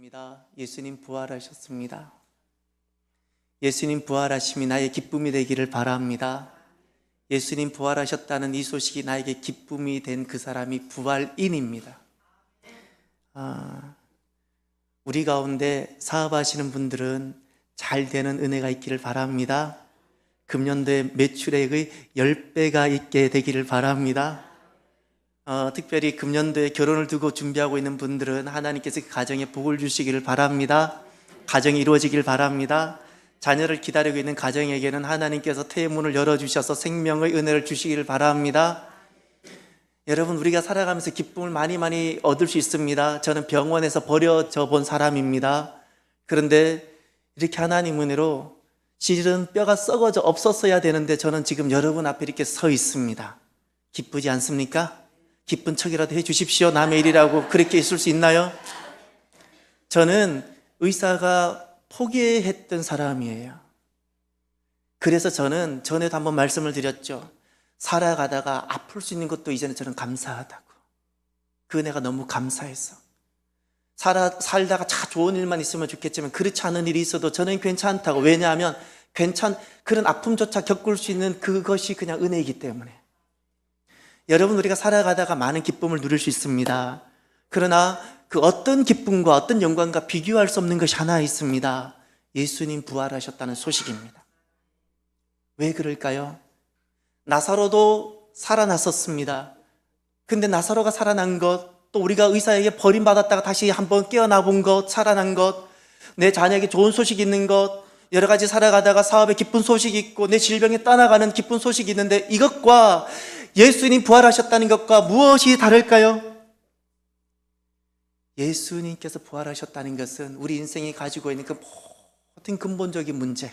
축복합니다. 예수님 부활하셨습니다. 예수님 부활하심이 나의 기쁨이 되기를 바랍니다. 예수님 부활하셨다는 이 소식이 나에게 기쁨이 된 그 사람이 부활인입니다. 우리 가운데 사업하시는 분들은 잘 되는 은혜가 있기를 바랍니다. 금년도에 매출액의 10배가 있게 되기를 바랍니다. 특별히 금년도에 결혼을 두고 준비하고 있는 분들은 하나님께서 그 가정에 복을 주시기를 바랍니다. 가정이 이루어지길 바랍니다. 자녀를 기다리고 있는 가정에게는 하나님께서 태문을 열어주셔서 생명의 은혜를 주시기를 바랍니다. 여러분, 우리가 살아가면서 기쁨을 많이 얻을 수 있습니다. 저는 병원에서 버려져 본 사람입니다. 그런데 이렇게 하나님 은혜로 실은 뼈가 썩어져 없었어야 되는데 저는 지금 여러분 앞에 이렇게 서 있습니다. 기쁘지 않습니까? 기쁜 척이라도 해 주십시오. 남의 일이라고 그렇게 있을 수 있나요? 저는 의사가 포기했던 사람이에요. 그래서 저는 전에도 한번 말씀을 드렸죠. 살아가다가 아플 수 있는 것도 이제는 저는 감사하다고. 그 은혜가 너무 감사해서. 살다가 참 좋은 일만 있으면 좋겠지만 그렇지 않은 일이 있어도 저는 괜찮다고. 왜냐하면 그런 아픔조차 겪을 수 있는 그것이 그냥 은혜이기 때문에. 여러분, 우리가 살아가다가 많은 기쁨을 누릴 수 있습니다. 그러나 그 어떤 기쁨과 어떤 영광과 비교할 수 없는 것이 하나 있습니다. 예수님 부활하셨다는 소식입니다. 왜 그럴까요? 나사로도 살아났었습니다. 근데 나사로가 살아난 것, 또 우리가 의사에게 버림받았다가 다시 한번 깨어나 본 것, 살아난 것, 내 자녀에게 좋은 소식이 있는 것, 여러 가지 살아가다가 사업에 기쁜 소식이 있고 내 질병에 떠나가는 기쁜 소식이 있는데 이것과 예수님 부활하셨다는 것과 무엇이 다를까요? 예수님께서 부활하셨다는 것은 우리 인생이 가지고 있는 그 모든 근본적인 문제,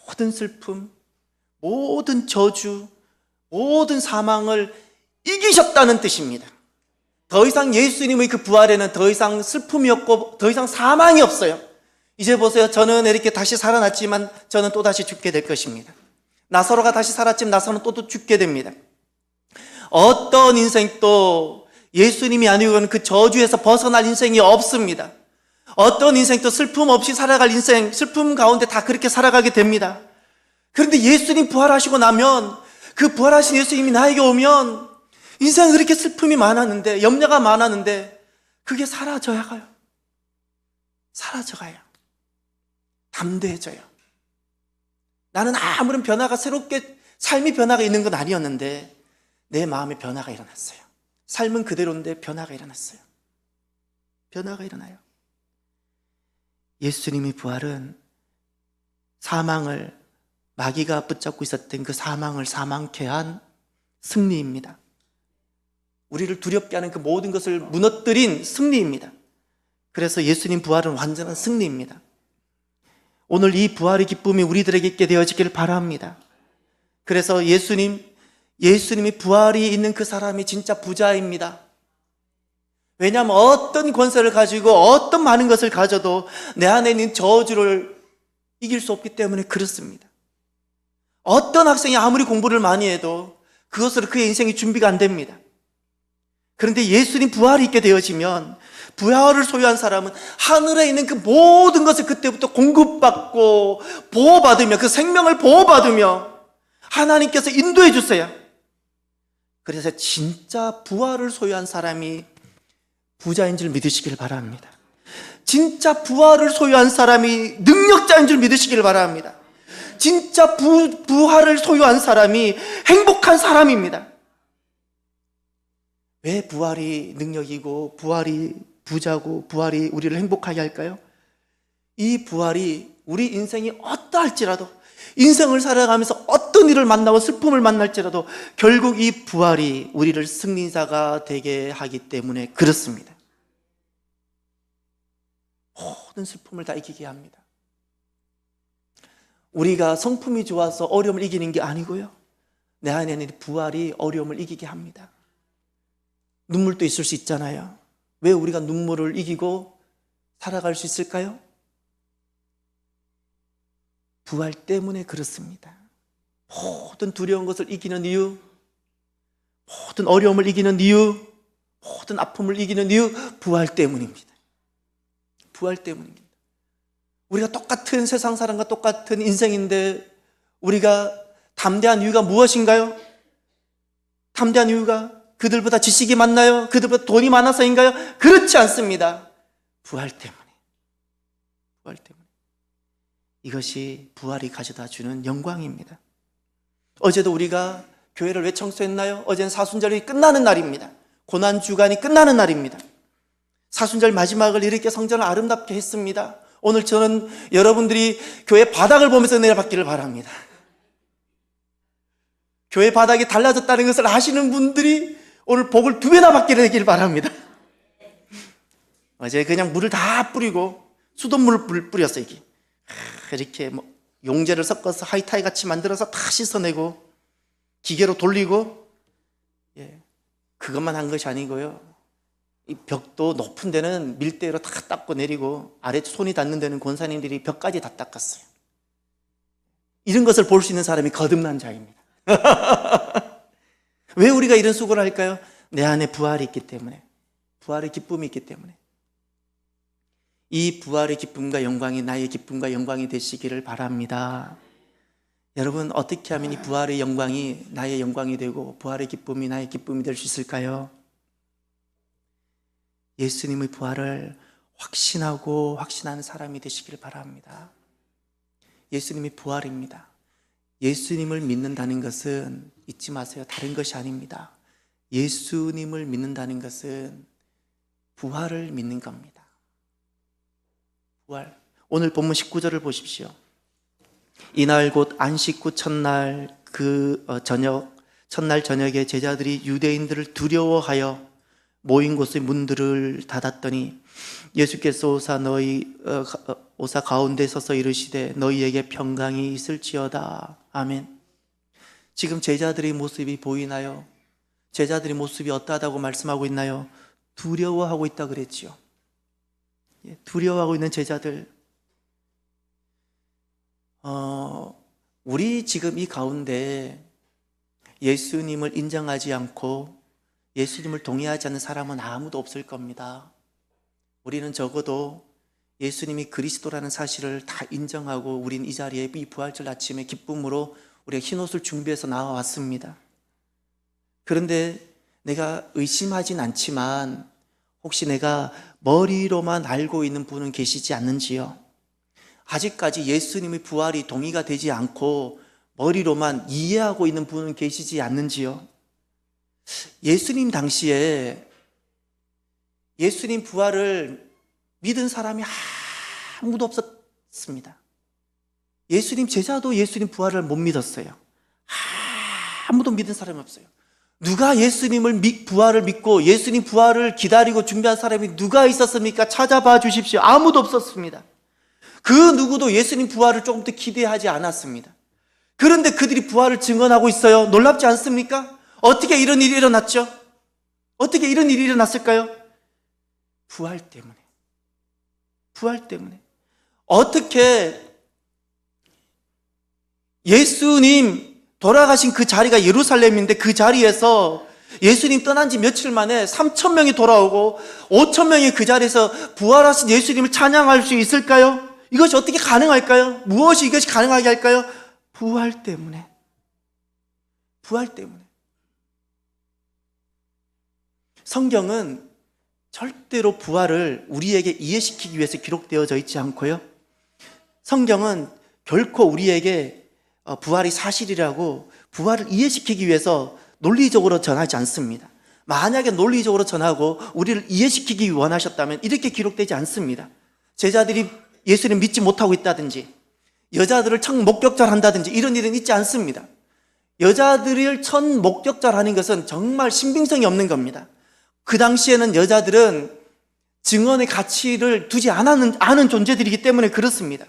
모든 슬픔, 모든 저주, 모든 사망을 이기셨다는 뜻입니다. 더 이상 예수님의 그 부활에는 더 이상 슬픔이 없고 더 이상 사망이 없어요. 이제 보세요. 저는 이렇게 다시 살아났지만 저는 또 다시 죽게 될 것입니다. 나사로가 다시 살았지만 나사로는 또 죽게 됩니다. 어떤 인생도 예수님이 아니고는 그 저주에서 벗어날 인생이 없습니다. 어떤 인생도 슬픔 없이 살아갈 인생, 슬픔 가운데 다 그렇게 살아가게 됩니다. 그런데 예수님 부활하시고 나면, 그 부활하신 예수님이 나에게 오면 인생은 그렇게 슬픔이 많았는데, 염려가 많았는데 그게 사라져가요. 사라져가요. 담대해져요. 나는 아무런 변화가 새롭게 삶의 변화가 있는 건 아니었는데 내 마음에 변화가 일어났어요. 삶은 그대로인데 변화가 일어났어요. 변화가 일어나요. 예수님의 부활은 사망을, 마귀가 붙잡고 있었던 그 사망을 사망케 한 승리입니다. 우리를 두렵게 하는 그 모든 것을 무너뜨린 승리입니다. 그래서 예수님 부활은 완전한 승리입니다. 오늘 이 부활의 기쁨이 우리들에게 있게 되어지기를 바랍니다. 그래서 예수님이 부활이 있는 그 사람이 진짜 부자입니다. 왜냐하면 어떤 권세를 가지고 어떤 많은 것을 가져도 내 안에 있는 저주를 이길 수 없기 때문에 그렇습니다. 어떤 학생이 아무리 공부를 많이 해도 그것으로 그의 인생이 준비가 안 됩니다. 그런데 예수님 부활이 있게 되어지면, 부활을 소유한 사람은 하늘에 있는 그 모든 것을 그때부터 공급받고 보호받으며, 그 생명을 보호받으며 하나님께서 인도해 주세요. 그래서 진짜 부활을 소유한 사람이 부자인 줄 믿으시길 바랍니다. 진짜 부활을 소유한 사람이 능력자인 줄 믿으시길 바랍니다. 진짜 부활을 소유한 사람이 행복한 사람입니다. 왜 부활이 능력이고 부활이 부자고 부활이 우리를 행복하게 할까요? 이 부활이 우리 인생이 어떠할지라도, 인생을 살아가면서 어떤 일을 만나고 슬픔을 만날지라도 결국 이 부활이 우리를 승리자가 되게 하기 때문에 그렇습니다. 모든 슬픔을 다 이기게 합니다. 우리가 성품이 좋아서 어려움을 이기는 게 아니고요, 내 안에는 부활이 어려움을 이기게 합니다. 눈물도 있을 수 있잖아요. 왜 우리가 눈물을 이기고 살아갈 수 있을까요? 부활 때문에 그렇습니다. 모든 두려운 것을 이기는 이유, 모든 어려움을 이기는 이유, 모든 아픔을 이기는 이유, 부활 때문입니다. 부활 때문입니다. 우리가 똑같은 세상 사람과 똑같은 인생인데 우리가 담대한 이유가 무엇인가요? 담대한 이유가 그들보다 지식이 많나요? 그들보다 돈이 많아서인가요? 그렇지 않습니다. 부활 때문에. 부활 때문에. 이것이 부활이 가져다 주는 영광입니다. 어제도 우리가 교회를 왜 청소했나요? 어제는 사순절이 끝나는 날입니다. 고난주간이 끝나는 날입니다. 사순절 마지막을 이렇게 성전을 아름답게 했습니다. 오늘 저는 여러분들이 교회 바닥을 보면서 은혜를 받기를 바랍니다. 교회 바닥이 달라졌다는 것을 아시는 분들이 오늘 복을 2배나 받게 되기를 바랍니다. 어제 그냥 물을 다 뿌리고 수돗물을 뿌렸어요. 이게 이렇게 용제를 섞어서 하이타이 같이 만들어서 다 씻어내고 기계로 돌리고, 그것만 한 것이 아니고요. 이 벽도 높은 데는 밀대로 다 닦고 내리고 아래 손이 닿는 데는 권사님들이 벽까지 다 닦았어요. 이런 것을 볼 수 있는 사람이 거듭난 자입니다. 왜 우리가 이런 수고를 할까요? 내 안에 부활이 있기 때문에, 부활의 기쁨이 있기 때문에. 이 부활의 기쁨과 영광이 나의 기쁨과 영광이 되시기를 바랍니다. 여러분, 어떻게 하면 이 부활의 영광이 나의 영광이 되고 부활의 기쁨이 나의 기쁨이 될 수 있을까요? 예수님의 부활을 확신하고 확신하는 사람이 되시길 바랍니다. 예수님이 부활입니다. 예수님을 믿는다는 것은 잊지 마세요. 다른 것이 아닙니다. 예수님을 믿는다는 것은 부활을 믿는 겁니다. 부활. 오늘 본문 19절을 보십시오. 이날 곧 안식 후 첫날 첫날 저녁에 제자들이 유대인들을 두려워하여 모인 곳의 문들을 닫았더니 예수께서 오사 가운데 서서 이르시되 너희에게 평강이 있을지어다. 아멘. 지금 제자들의 모습이 보이나요? 제자들의 모습이 어떠하다고 말씀하고 있나요? 두려워하고 있다 그랬지요. 두려워하고 있는 제자들. 우리 지금 이 가운데 예수님을 인정하지 않고 예수님을 동의하지 않는 사람은 아무도 없을 겁니다. 우리는 적어도 예수님이 그리스도라는 사실을 다 인정하고 우린 이 자리에 이 부활절 아침에 기쁨으로 우리가 흰옷을 준비해서 나와왔습니다. 그런데 내가 의심하진 않지만 혹시 내가 머리로만 알고 있는 분은 계시지 않는지요? 아직까지 예수님의 부활이 동의가 되지 않고 머리로만 이해하고 있는 분은 계시지 않는지요? 예수님 당시에 예수님 부활을 믿은 사람이 아무도 없었습니다. 예수님 제자도 예수님 부활을 못 믿었어요. 아무도 믿은 사람이 없어요. 누가 예수님을 부활을 믿고 예수님 부활을 기다리고 준비한 사람이 누가 있었습니까? 찾아봐 주십시오. 아무도 없었습니다. 그 누구도 예수님 부활을 조금 더 기대하지 않았습니다. 그런데 그들이 부활을 증언하고 있어요. 놀랍지 않습니까? 어떻게 이런 일이 일어났죠? 어떻게 이런 일이 일어났을까요? 부활 때문에. 부활 때문에. 어떻게 예수님 돌아가신 그 자리가 예루살렘인데 그 자리에서 예수님 떠난 지 며칠 만에 3,000명이 돌아오고 5,000명이 그 자리에서 부활하신 예수님을 찬양할 수 있을까요? 이것이 어떻게 가능할까요? 무엇이 이것이 가능하게 할까요? 부활 때문에. 부활 때문에. 성경은 절대로 부활을 우리에게 이해시키기 위해서 기록되어져 있지 않고요. 성경은 결코 우리에게 부활이 사실이라고 부활을 이해시키기 위해서 논리적으로 전하지 않습니다. 만약에 논리적으로 전하고 우리를 이해시키기 원하셨다면 이렇게 기록되지 않습니다. 제자들이 예수님 믿지 못하고 있다든지 여자들을 첫 목격절 한다든지 이런 일은 있지 않습니다. 여자들을 첫 목격절 하는 것은 정말 신빙성이 없는 겁니다. 그 당시에는 여자들은 증언의 가치를 두지 않은 존재들이기 때문에 그렇습니다.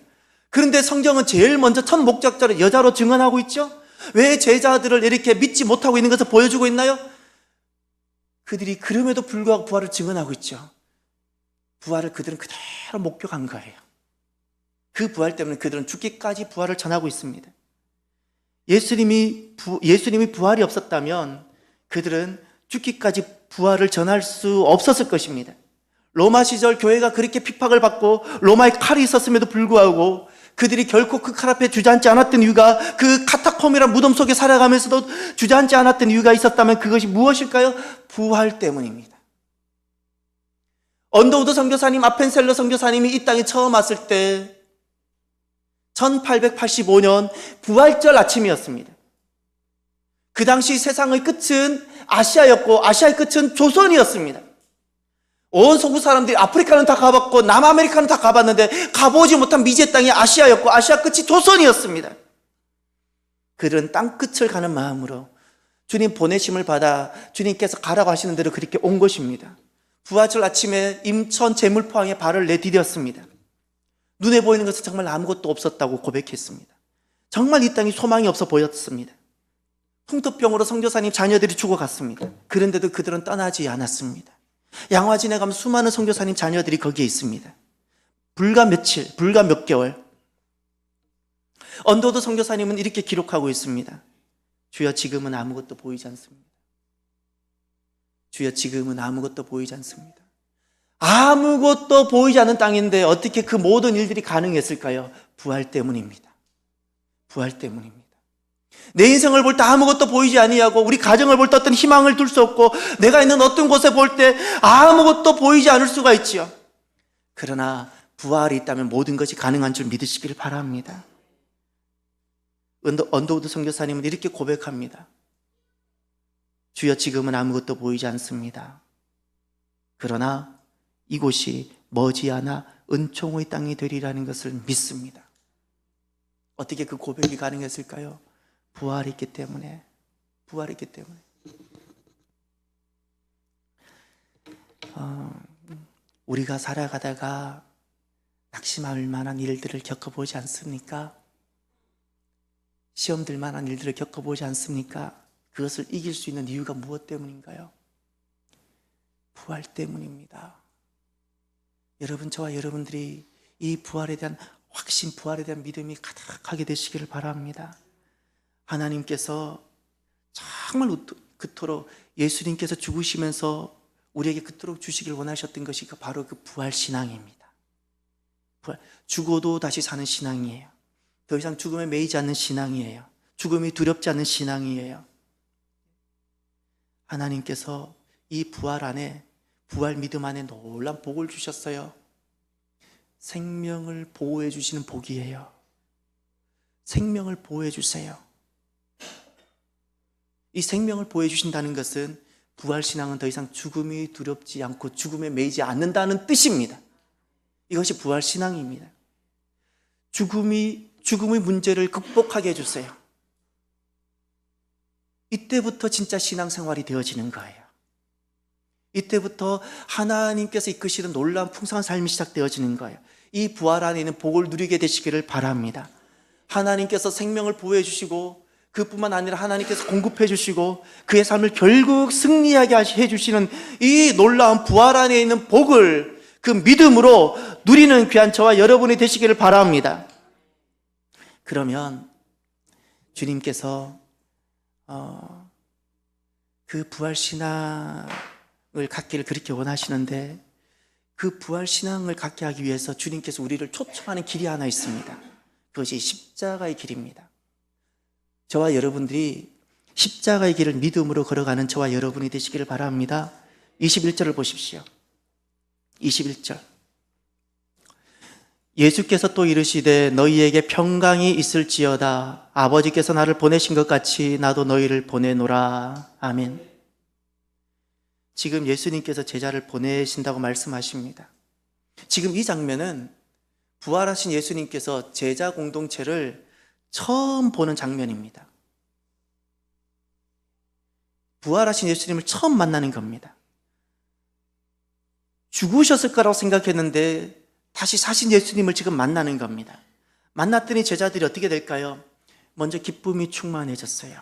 그런데 성경은 제일 먼저 첫 목격절을 여자로 증언하고 있죠? 왜 제자들을 이렇게 믿지 못하고 있는 것을 보여주고 있나요? 그들이 그럼에도 불구하고 부활을 증언하고 있죠. 부활을 그들은 그대로 목격한 거예요. 그 부활 때문에 그들은 죽기까지 부활을 전하고 있습니다. 예수님이 부활이 없었다면 그들은 죽기까지 부활을 전할 수 없었을 것입니다. 로마 시절 교회가 그렇게 핍박을 받고 로마의 칼이 있었음에도 불구하고 그들이 결코 그 칼 앞에 주저앉지 않았던 이유가, 그 카타콤이란 무덤 속에 살아가면서도 주저앉지 않았던 이유가 있었다면 그것이 무엇일까요? 부활 때문입니다. 언더우드 선교사님, 아펜셀러 선교사님이 이 땅에 처음 왔을 때 1885년 부활절 아침이었습니다. 그 당시 세상의 끝은 아시아였고 아시아의 끝은 조선이었습니다. 온 서구 사람들이 아프리카는 다 가봤고 남아메리카는 다 가봤는데 가보지 못한 미지의 땅이 아시아였고 아시아 끝이 조선이었습니다. 그런 땅 끝을 가는 마음으로 주님 보내심을 받아 주님께서 가라고 하시는 대로 그렇게 온 것입니다. 부활절 아침에 임천 제물포항에 발을 내디뎠습니다. 눈에 보이는 것은 정말 아무것도 없었다고 고백했습니다. 정말 이 땅이 소망이 없어 보였습니다. 풍토병으로 선교사님 자녀들이 죽어갔습니다. 그런데도 그들은 떠나지 않았습니다. 양화진에 가면 수많은 선교사님 자녀들이 거기에 있습니다. 불과 며칠, 불과 몇 개월, 언더우드 선교사님은 이렇게 기록하고 있습니다. 주여, 지금은 아무것도 보이지 않습니다. 주여, 지금은 아무것도 보이지 않습니다. 아무것도 보이지 않는 땅인데 어떻게 그 모든 일들이 가능했을까요? 부활 때문입니다. 부활 때문입니다. 내 인생을 볼 때 아무것도 보이지 아니하고 우리 가정을 볼 때 어떤 희망을 둘 수 없고 내가 있는 어떤 곳에 볼 때 아무것도 보이지 않을 수가 있지요. 그러나 부활이 있다면 모든 것이 가능한 줄 믿으시기를 바랍니다. 언더우드 선교사님은 이렇게 고백합니다. 주여, 지금은 아무것도 보이지 않습니다. 그러나 이곳이 머지않아 은총의 땅이 되리라는 것을 믿습니다. 어떻게 그 고백이 가능했을까요? 부활이 있기 때문에. 부활이 있기 때문에. 우리가 살아가다가 낙심할 만한 일들을 겪어보지 않습니까? 시험 들 만한 일들을 겪어보지 않습니까? 그것을 이길 수 있는 이유가 무엇 때문인가요? 부활 때문입니다. 여러분, 저와 여러분들이 이 부활에 대한 확신, 부활에 대한 믿음이 가득하게 되시기를 바랍니다. 하나님께서 정말 그토록 예수님께서 죽으시면서 우리에게 그토록 주시길 원하셨던 것이 바로 그 부활 신앙입니다. 부활, 죽어도 다시 사는 신앙이에요. 더 이상 죽음에 매이지 않는 신앙이에요. 죽음이 두렵지 않는 신앙이에요. 하나님께서 이 부활 안에, 부활 믿음 안에 놀라운 복을 주셨어요. 생명을 보호해 주시는 복이에요. 생명을 보호해 주세요. 이 생명을 보호해 주신다는 것은 부활신앙은 더 이상 죽음이 두렵지 않고 죽음에 매이지 않는다는 뜻입니다. 이것이 부활신앙입니다. 죽음의 문제를 극복하게 해주세요. 이때부터 진짜 신앙생활이 되어지는 거예요. 이때부터 하나님께서 이끄시는 놀라운 풍성한 삶이 시작되어지는 거예요. 이 부활 안에 있는 복을 누리게 되시기를 바랍니다. 하나님께서 생명을 보호해 주시고 그뿐만 아니라 하나님께서 공급해 주시고 그의 삶을 결국 승리하게 해주시는 이 놀라운 부활 안에 있는 복을 그 믿음으로 누리는 귀한 저와 여러분이 되시기를 바랍니다. 그러면 주님께서 그 부활신앙을 갖기를 그렇게 원하시는데 그 부활신앙을 갖게 하기 위해서 주님께서 우리를 초청하는 길이 하나 있습니다. 그것이 십자가의 길입니다. 저와 여러분들이 십자가의 길을 믿음으로 걸어가는 저와 여러분이 되시기를 바랍니다. 21절을 보십시오. 21절. 예수께서 또 이르시되 너희에게 평강이 있을지어다. 아버지께서 나를 보내신 것 같이 나도 너희를 보내노라. 아멘. 지금 예수님께서 제자를 보내신다고 말씀하십니다. 지금 이 장면은 부활하신 예수님께서 제자 공동체를 처음 보는 장면입니다. 부활하신 예수님을 처음 만나는 겁니다. 죽으셨을 거라고 생각했는데 다시 사신 예수님을 지금 만나는 겁니다. 만났더니 제자들이 어떻게 될까요? 먼저 기쁨이 충만해졌어요.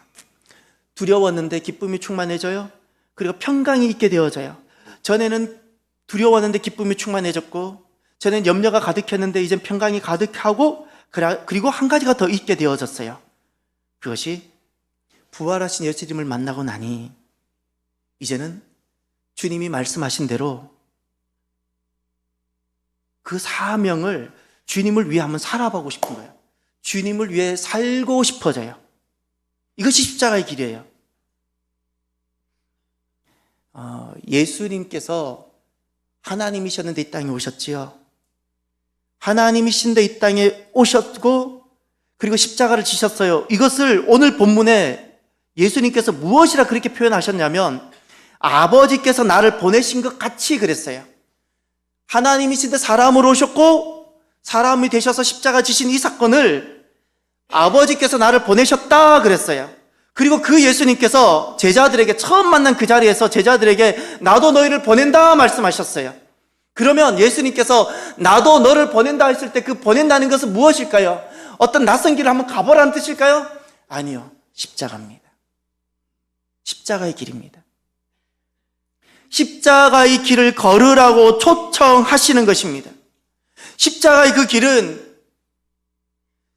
두려웠는데 기쁨이 충만해져요. 그리고 평강이 있게 되어져요. 전에는 두려웠는데 기쁨이 충만해졌고, 전에는 염려가 가득했는데 이젠 평강이 가득하고, 그리고 한 가지가 더 있게 되어졌어요. 그것이 부활하신 예수님을 만나고 나니 이제는 주님이 말씀하신 대로 그 사명을 주님을 위해 한번 살아보고 싶은 거예요. 주님을 위해 살고 싶어져요. 이것이 십자가의 길이에요. 예수님께서 하나님이셨는데 이 땅에 오셨지요. 하나님이신데 이 땅에 오셨고 그리고 십자가를 지셨어요. 이것을 오늘 본문에 예수님께서 무엇이라 그렇게 표현하셨냐면 아버지께서 나를 보내신 것 같이 그랬어요. 하나님이신데 사람으로 오셨고 사람이 되셔서 십자가 지신 이 사건을 아버지께서 나를 보내셨다 그랬어요. 그리고 그 예수님께서 제자들에게 처음 만난 그 자리에서 제자들에게 나도 너희를 보낸다 말씀하셨어요. 그러면 예수님께서 나도 너를 보낸다 했을 때 그 보낸다는 것은 무엇일까요? 어떤 낯선 길을 한번 가보라는 뜻일까요? 아니요. 십자가입니다. 십자가의 길입니다. 십자가의 길을 걸으라고 초청하시는 것입니다. 십자가의 그 길은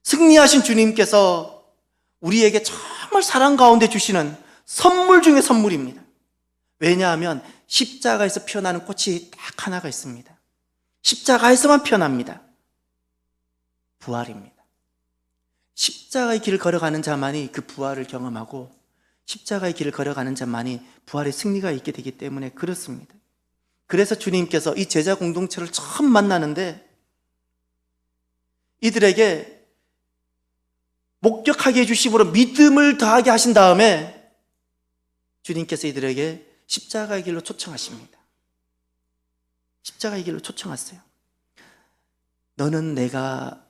승리하신 주님께서 우리에게 정말 사랑 가운데 주시는 선물 중의 선물입니다. 왜냐하면 십자가에서 피어나는 꽃이 딱 하나가 있습니다. 십자가에서만 피어납니다. 부활입니다. 십자가의 길을 걸어가는 자만이 그 부활을 경험하고 십자가의 길을 걸어가는 자만이 부활의 승리가 있게 되기 때문에 그렇습니다. 그래서 주님께서 이 제자 공동체를 처음 만나는데 이들에게 목격하게 해주심으로 믿음을 더하게 하신 다음에 주님께서 이들에게 십자가의 길로 초청하십니다. 십자가의 길로 초청하세요. 너는 내가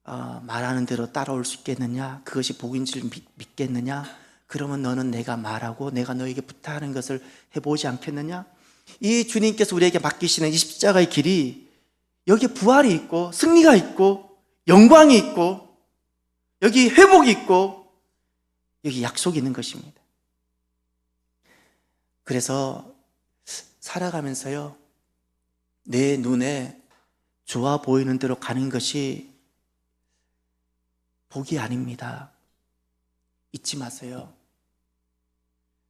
말하는 대로 따라올 수 있겠느냐? 그것이 복인 줄 믿겠느냐? 그러면 너는 내가 말하고 내가 너에게 부탁하는 것을 해보지 않겠느냐? 이 주님께서 우리에게 맡기시는 이 십자가의 길이 여기에 부활이 있고 승리가 있고 영광이 있고 여기 회복이 있고 여기 약속이 있는 것입니다. 그래서 살아가면서요, 내 눈에 좋아 보이는 대로 가는 것이 복이 아닙니다. 잊지 마세요.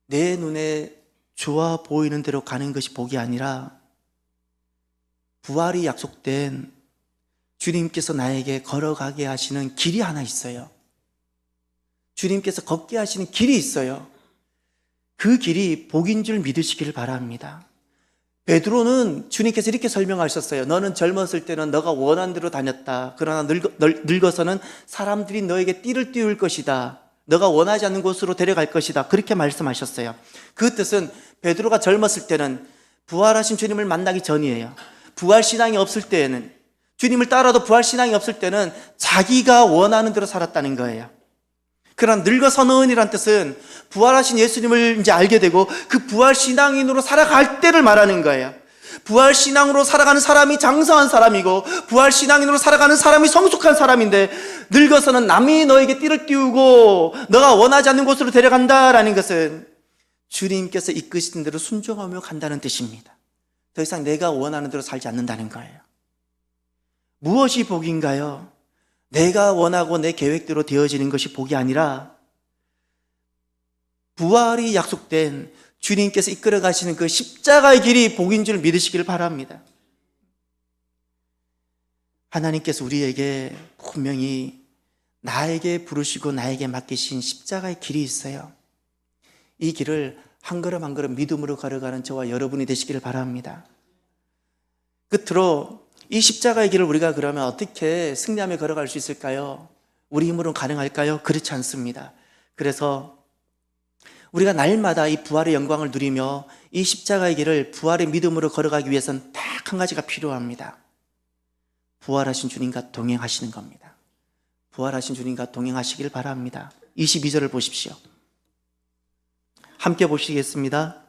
내 눈에 좋아 보이는 대로 가는 것이 복이 아니라 부활이 약속된 주님께서 나에게 걸어가게 하시는 길이 하나 있어요. 주님께서 걷게 하시는 길이 있어요. 그 길이 복인 줄 믿으시기를 바랍니다. 베드로는 주님께서 이렇게 설명하셨어요. 너는 젊었을 때는 너가 원하는 대로 다녔다. 그러나 늙어서는 사람들이 너에게 띠를 띄울 것이다. 너가 원하지 않는 곳으로 데려갈 것이다. 그렇게 말씀하셨어요. 그 뜻은 베드로가 젊었을 때는 부활하신 주님을 만나기 전이에요. 부활신앙이 없을 때에는, 주님을 따라도 부활신앙이 없을 때는 자기가 원하는 대로 살았다는 거예요. 그러나 늙어서는이란 뜻은 부활하신 예수님을 이제 알게 되고 그 부활신앙인으로 살아갈 때를 말하는 거예요. 부활신앙으로 살아가는 사람이 장성한 사람이고 부활신앙인으로 살아가는 사람이 성숙한 사람인데 늙어서는 남이 너에게 띠를 띄우고 너가 원하지 않는 곳으로 데려간다라는 것은 주님께서 이끄신 대로 순종하며 간다는 뜻입니다. 더 이상 내가 원하는 대로 살지 않는다는 거예요. 무엇이 복인가요? 내가 원하고 내 계획대로 되어지는 것이 복이 아니라 부활이 약속된 주님께서 이끌어 가시는 그 십자가의 길이 복인 줄 믿으시기를 바랍니다. 하나님께서 우리에게 분명히 나에게 부르시고 나에게 맡기신 십자가의 길이 있어요. 이 길을 한 걸음 한 걸음 믿음으로 걸어가는 저와 여러분이 되시기를 바랍니다. 끝으로 이 십자가의 길을 우리가 그러면 어떻게 승리하며 걸어갈 수 있을까요? 우리 힘으로는 가능할까요? 그렇지 않습니다. 그래서 우리가 날마다 이 부활의 영광을 누리며 이 십자가의 길을 부활의 믿음으로 걸어가기 위해서는 딱 한 가지가 필요합니다. 부활하신 주님과 동행하시는 겁니다. 부활하신 주님과 동행하시길 바랍니다. 22절을 보십시오. 함께 보시겠습니다.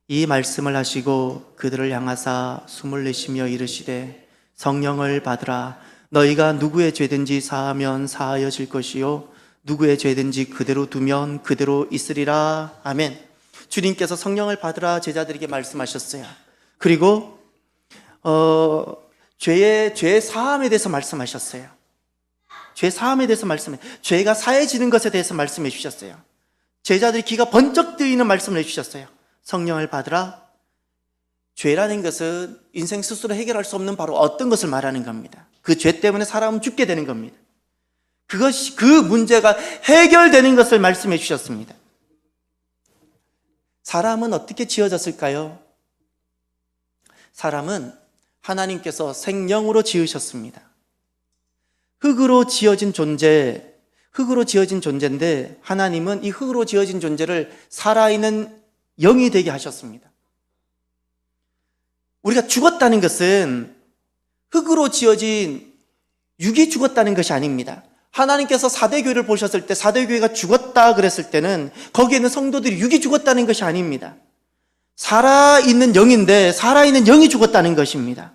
이 말씀을 하시고 그들을 향하사 숨을 내쉬며 이르시되 성령을 받으라. 너희가 누구의 죄든지 사하면 사하여질 것이요 누구의 죄든지 그대로 두면 그대로 있으리라. 아멘. 주님께서 성령을 받으라 제자들에게 말씀하셨어요. 그리고 죄의 사함에 대해서 말씀하셨어요. 죄 사함에 대해서 죄가 사해지는 것에 대해서 말씀해 주셨어요. 제자들이 귀가 번쩍 뜨이는 말씀을 해주셨어요. 성령을 받으라. 죄라는 것은 인생 스스로 해결할 수 없는 바로 어떤 것을 말하는 겁니다. 그 죄 때문에 사람은 죽게 되는 겁니다. 그것이, 그 문제가 해결되는 것을 말씀해 주셨습니다. 사람은 어떻게 지어졌을까요? 사람은 하나님께서 생명으로 지으셨습니다. 흙으로 지어진 존재인데 하나님은 이 흙으로 지어진 존재를 살아있는 영이 되게 하셨습니다. 우리가 죽었다는 것은 흙으로 지어진 육이 죽었다는 것이 아닙니다. 하나님께서 사대교회를 보셨을 때 사대교회가 죽었다 그랬을 때는 거기에 있는 성도들이 육이 죽었다는 것이 아닙니다. 살아있는 영인데 살아있는 영이 죽었다는 것입니다.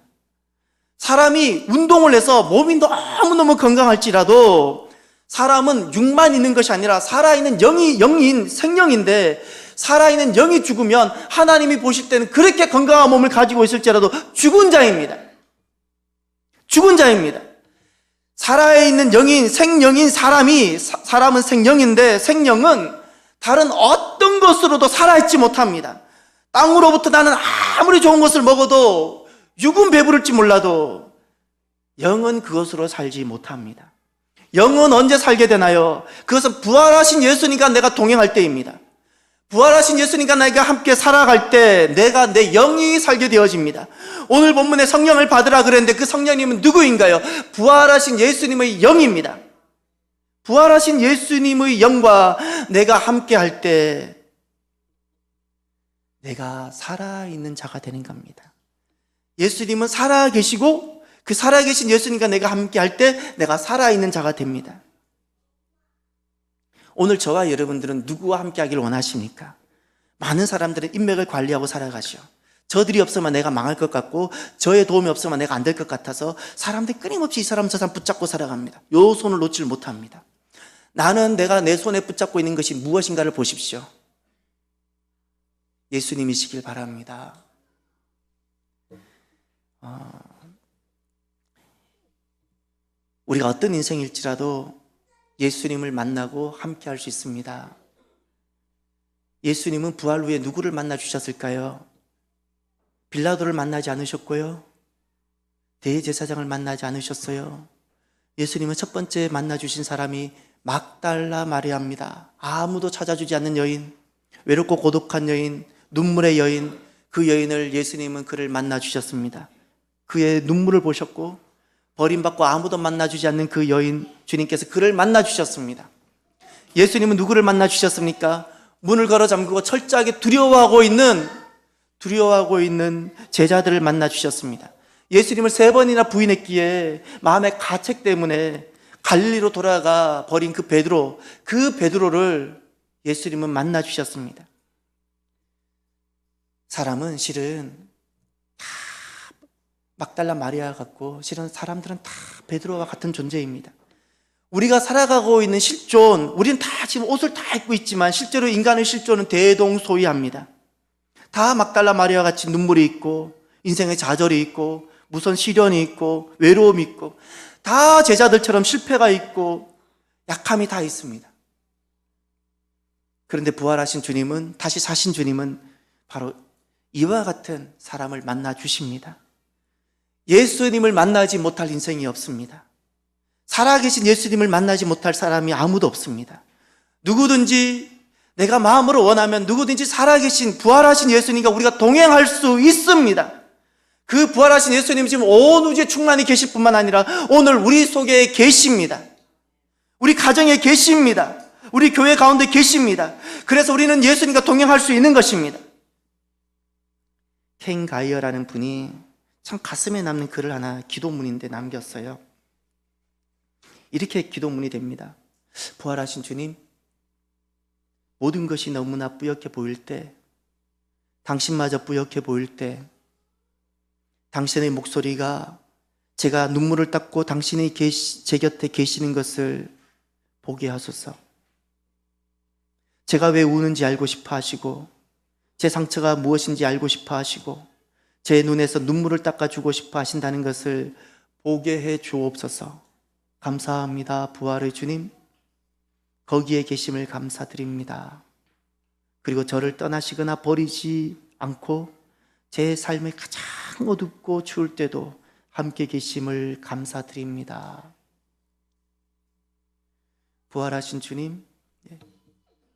사람이 운동을 해서 몸이 너무너무 건강할지라도 사람은 육만 있는 것이 아니라 살아있는 영인 생명인데 살아있는 영이 죽으면 하나님이 보실 때는 그렇게 건강한 몸을 가지고 있을지라도 죽은 자입니다. 죽은 자입니다. 살아있는 영인, 생명인 사람은 생명인데 생명은 다른 어떤 것으로도 살아있지 못합니다. 땅으로부터 나는 아무리 좋은 것을 먹어도 육은 배부를지 몰라도 영은 그것으로 살지 못합니다. 영은 언제 살게 되나요? 그것은 부활하신 예수님과 내가 동행할 때입니다. 부활하신 예수님과 나에게 함께 살아갈 때 내가 내 영이 살게 되어집니다. 오늘 본문에 성령을 받으라 그랬는데 그 성령님은 누구인가요? 부활하신 예수님의 영입니다. 부활하신 예수님의 영과 내가 함께 할 때 내가 살아있는 자가 되는 겁니다. 예수님은 살아계시고 그 살아계신 예수님과 내가 함께 할 때 내가 살아있는 자가 됩니다. 오늘 저와 여러분들은 누구와 함께 하기를 원하십니까? 많은 사람들은 인맥을 관리하고 살아가죠. 저들이 없으면 내가 망할 것 같고 저의 도움이 없으면 내가 안 될 것 같아서 사람들이 끊임없이 이 사람 저 사람 붙잡고 살아갑니다. 요 손을 놓지를 못합니다. 나는 내가 내 손에 붙잡고 있는 것이 무엇인가를 보십시오. 예수님이시길 바랍니다. 우리가 어떤 인생일지라도 예수님을 만나고 함께 할 수 있습니다. 예수님은 부활 후에 누구를 만나 주셨을까요? 빌라도를 만나지 않으셨고요. 대제사장을 만나지 않으셨어요. 예수님은 첫 번째 만나 주신 사람이 막달라 마리아입니다. 아무도 찾아주지 않는 여인, 외롭고 고독한 여인, 눈물의 여인, 그 여인을 예수님은 그를 만나 주셨습니다. 그의 눈물을 보셨고 버림받고 아무도 만나주지 않는 그 여인, 주님께서 그를 만나 주셨습니다. 예수님은 누구를 만나 주셨습니까? 문을 걸어 잠그고 철저하게 두려워하고 있는 제자들을 만나 주셨습니다. 예수님을 3번이나 부인했기에 마음의 가책 때문에 갈릴리로 돌아가 버린 그 베드로를 예수님은 만나 주셨습니다. 사람은 실은 다 막달라 마리아 같고 실은 사람들은 다 베드로와 같은 존재입니다. 우리가 살아가고 있는 실존, 우리는 다 지금 옷을 다 입고 있지만 실제로 인간의 실존은 대동소이합니다. 다 막달라 마리아 같이 눈물이 있고 인생의 좌절이 있고 무선 시련이 있고 외로움이 있고 다 제자들처럼 실패가 있고 약함이 다 있습니다. 그런데 부활하신 주님은, 다시 사신 주님은 바로 이와 같은 사람을 만나 주십니다. 예수님을 만나지 못할 인생이 없습니다. 살아계신 예수님을 만나지 못할 사람이 아무도 없습니다. 누구든지 내가 마음으로 원하면 누구든지 살아계신 부활하신 예수님과 우리가 동행할 수 있습니다. 그 부활하신 예수님이 지금 온 우주에 충만히 계실 뿐만 아니라 오늘 우리 속에 계십니다. 우리 가정에 계십니다. 우리 교회 가운데 계십니다. 그래서 우리는 예수님과 동행할 수 있는 것입니다. 켄 가이어라는 분이 참 가슴에 남는 글을 하나 기도문인데 남겼어요. 이렇게 기도문이 됩니다. 부활하신 주님, 모든 것이 너무나 뿌옇게 보일 때, 당신마저 뿌옇게 보일 때, 당신의 목소리가 제가 눈물을 닦고 당신이 제 곁에 계시는 것을 보게 하소서. 제가 왜 우는지 알고 싶어 하시고 제 상처가 무엇인지 알고 싶어 하시고 제 눈에서 눈물을 닦아주고 싶어 하신다는 것을 보게 해 주옵소서. 감사합니다. 부활의 주님, 거기에 계심을 감사드립니다. 그리고 저를 떠나시거나 버리지 않고 제 삶의 가장 어둡고 추울 때도 함께 계심을 감사드립니다. 부활하신 주님,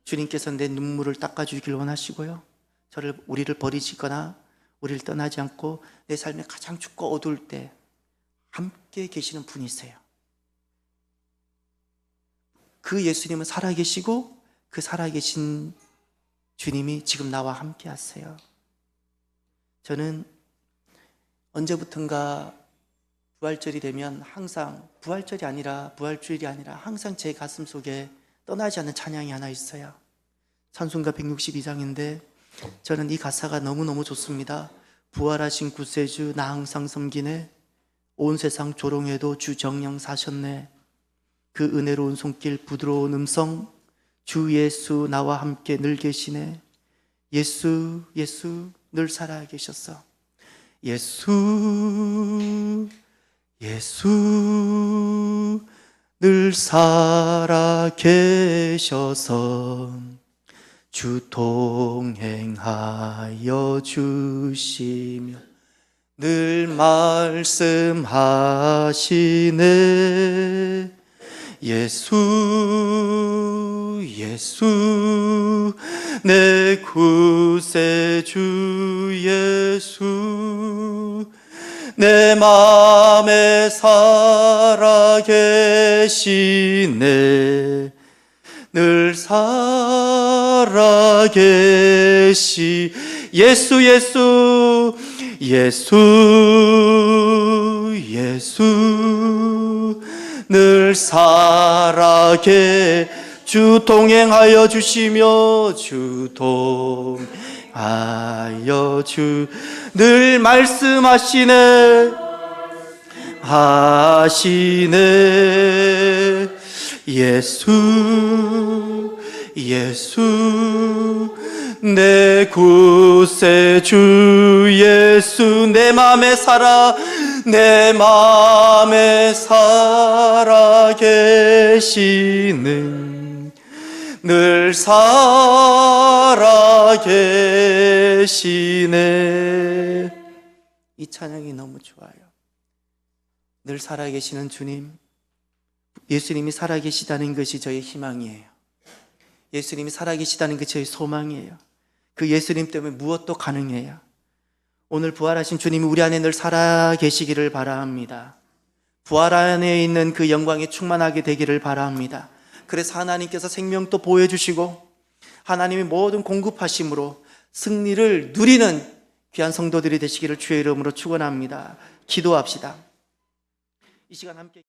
주님께서 내 눈물을 닦아주길 원하시고요, 우리를 버리시거나 우리를 떠나지 않고 내 삶에 가장 춥고 어두울 때 함께 계시는 분이세요. 그 예수님은 살아계시고 그 살아계신 주님이 지금 나와 함께 하세요. 저는 언제부턴가 부활절이 되면 항상 부활주일이 아니라 항상 제 가슴 속에 떠나지 않는 찬양이 하나 있어요. 찬송가 162장인데 저는 이 가사가 너무너무 좋습니다. 부활하신 구세주 나 항상 섬기네, 온 세상 조롱해도 주 정령 사셨네, 그 은혜로운 손길 부드러운 음성, 주 예수 나와 함께 늘 계시네, 예수 예수 늘 살아계셨어, 예수 예수 늘 살아계셔서 주 동행하여 주시며 늘 말씀하시네, 예수 예수 내 구세주 예수 내 맘에 살아계시네, 늘 살아계시 예수 예수 예수 예수 늘 주 동행하여 주시며 주 동행하여 늘 말씀하시네 예수 예수 내 구세주 예수 내 맘에 살아계시는 늘 살아계시네. 이 찬양이 너무 좋아요. 늘 살아계시는 주님, 예수님이 살아계시다는 것이 저의 희망이에요. 예수님이 살아계시다는 것이 저의 소망이에요. 그 예수님 때문에 무엇도 가능해요. 오늘 부활하신 주님이 우리 안에 늘 살아계시기를 바랍니다. 부활 안에 있는 그 영광에 충만하게 되기를 바랍니다. 그래서 하나님께서 생명도 보여주시고 하나님이 모든 공급하심으로 승리를 누리는 귀한 성도들이 되시기를 주의 이름으로 축원합니다. 기도합시다. 이 시간 함께